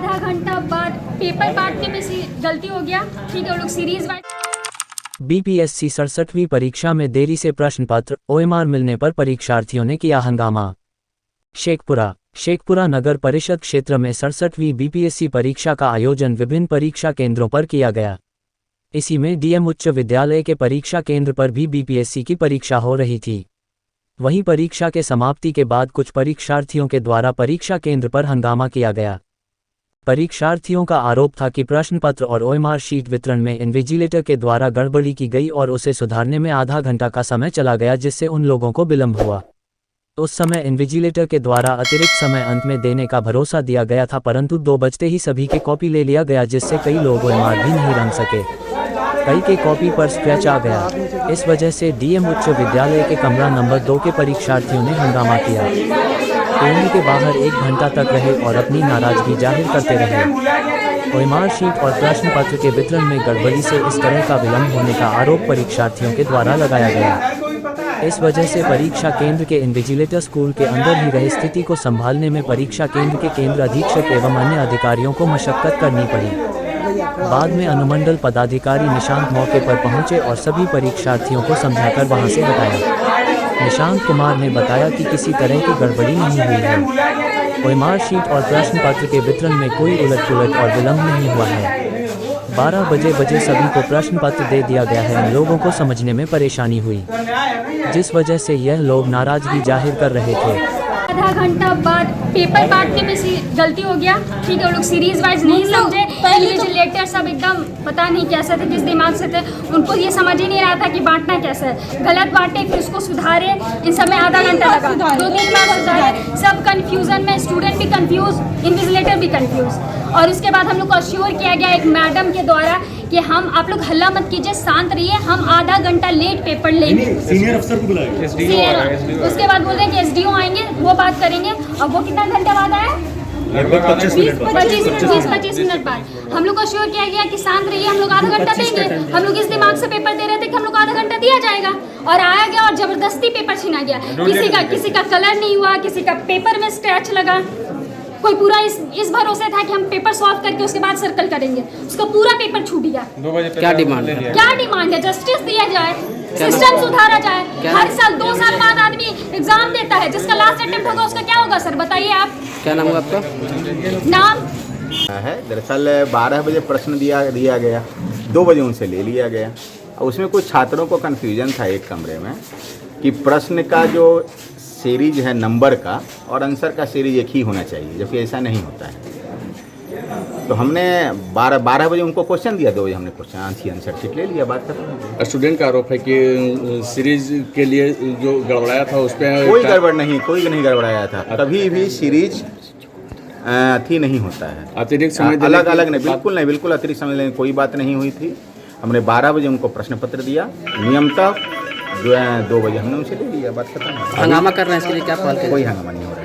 आधा घंटा बाद पेपर बांटने में गलती हो गया। ठीक है, वो लोग सीरीज वाइज बीपीएससी 67वीं परीक्षा में देरी से प्रश्न पत्र ओएमआर मिलने पर परीक्षार्थियों ने किया हंगामा। शेखपुरा नगर परिषद क्षेत्र में 67वीं बीपीएससी परीक्षा का आयोजन विभिन्न परीक्षा केंद्रों पर किया गया। इसी में डीएम उच्च विद्यालय के परीक्षा केंद्र पर भी बीपीएससी की परीक्षा हो रही थी। वहीं परीक्षा के समाप्ति के बाद कुछ परीक्षार्थियों के द्वारा परीक्षा केंद्र पर हंगामा किया गया। परीक्षार्थियों का आरोप था कि प्रश्न पत्र और ओएमआर शीट वितरण में इन्विजिलेटर के द्वारा गड़बड़ी की गई और उसे सुधारने में आधा घंटा का समय चला गया, जिससे उन लोगों को विलंब हुआ। उस समय इन्विजिलेटर के द्वारा अतिरिक्त समय अंत में देने का भरोसा दिया गया था, परंतु 2 बजते ही सभी के कॉपी ले लिया गया, जिससे कई लोग ओएमआर भी नहीं रंग सके। कई के कॉपी पर स्क्रैच आ गया। इस वजह से डीएम उच्च विद्यालय के कमरा नंबर 2 के परीक्षार्थियों ने हंगामा किया। केंद्र के बाहर 1 घंटा तक रहे और अपनी नाराजगी जाहिर करते रहे। ओएमआर शीट और प्रश्न पत्र के वितरण में गड़बड़ी से इस तरह का विलंब होने का आरोप परीक्षार्थियों के द्वारा लगाया गया। इस वजह से परीक्षा केंद्र के इन्विजिलेटर स्कूल के अंदर ही रहे स्थिति को संभालने में परीक्षा केंद्र के केंद्र अधीक्षक एवं अन्य अधिकारियों को मशक्कत करनी पड़ी। बाद में अनुमंडल पदाधिकारी निशांत मौके पर पहुंचे और सभी परीक्षार्थियों को समझाकर वहां से हटाया। निशांत कुमार ने बताया कि किसी तरह की गड़बड़ी नहीं हुई है। ओएमआर शीट और प्रश्न पत्र के वितरण में कोई उलट-पुलट और विलंब नहीं हुआ है। 12 बजे सभी को प्रश्न पत्र दे दिया गया है। लोगों को समझने में परेशानी हुई, जिस वजह से यह लोग नाराजगी जाहिर कर रहे थे। आधा घंटा बाद पेपर बांटने में गलती हो गया। ठीक है, वो लोग सीरीज वाइज नहीं समझे। इन्विजिलेटर सब एकदम पता नहीं कैसे थे, किस दिमाग से थे, उनको ये समझ ही नहीं रहा था कि बांटना कैसे है। गलत बांटे, फिर उसको सुधारे। इन सब में आधा घंटा लगा। 2-3 बार सुधारे। सब कंफ्यूजन में, स्टूडेंट भी कंफ्यूज, इन्विजिलेटर भी कंफ्यूज। और उसके बाद हम लोग को अश्योर किया गया एक मैडम के द्वारा कि हम आप लोग हल्ला मत कीजिए, शांत रहिए, हम आधा घंटा लेट पेपर लेंगे। सीनियर अफसर को बुलाया। उसके बाद बोल रहे हैं कि एसडीओ आएंगे, वो बात करेंगे। और वो कितना घंटे बाद आया? लगभग 20-25 मिनट बाद। हम लोग को अश्योर किया गया कि शांत रहिए, हम लोग आधा घंटा देंगे। हम लोग इस दिमाग से पेपर दे रहे थे कि हम लोग आधा घंटा दिया जाएगा, और आया गया और जबरदस्ती पेपर छीना गया। किसी का कलर नहीं हुआ, किसी का पेपर में स्क्रैच लगा। कोई पूरा इस भरोसे था कि हम पेपर सॉल्व करके उसके बाद सर्कल करेंगे, उसका पूरा पेपर छूट गया। क्या डिमांड है? जस्टिस दिया जाए, सिस्टम सुधारा जाए। हर साल 2 साल बाद आदमी एग्जाम देता है, जिसका लास्ट अटेम्प्ट होगा उसका क्या होगा सर, बताइए आप। क्या नाम है आपका? नाम है दरअसल 12 बजे प्रश्न दिया गया, 2 बजे उनसे ले लिया गया। और उसमें कुछ छात्रों को कन्फ्यूजन था एक कमरे में कि प्रश्न का जो सीरीज है नंबर का और आंसर का सीरीज एक ही होना चाहिए, जबकि ऐसा नहीं होता है। तो हमने 12 बजे उनको क्वेश्चन दिया, 2 बजे हमने क्वेश्चन आंसर शीट ले लिया, बात खत्म हो गई। स्टूडेंट का आरोप है कि सीरीज के लिए जो गड़बड़ाया था उस पर कोई गड़बड़ नहीं, कोई नहीं गड़बड़ाया था। कभी भी सीरीज थी नहीं होता है। अतिरिक्त समय अलग नहीं, बिल्कुल अतिरिक्त समय लेने कोई बात नहीं हुई थी। हमने 12 बजे उनको प्रश्न पत्र दिया नियमतः, 2 बजे हमने उनसे ले लिया, बात खत्म। हंगामा कर रहे हैं, इसके लिए क्या? कोई हंगामा नहीं हो रहा है।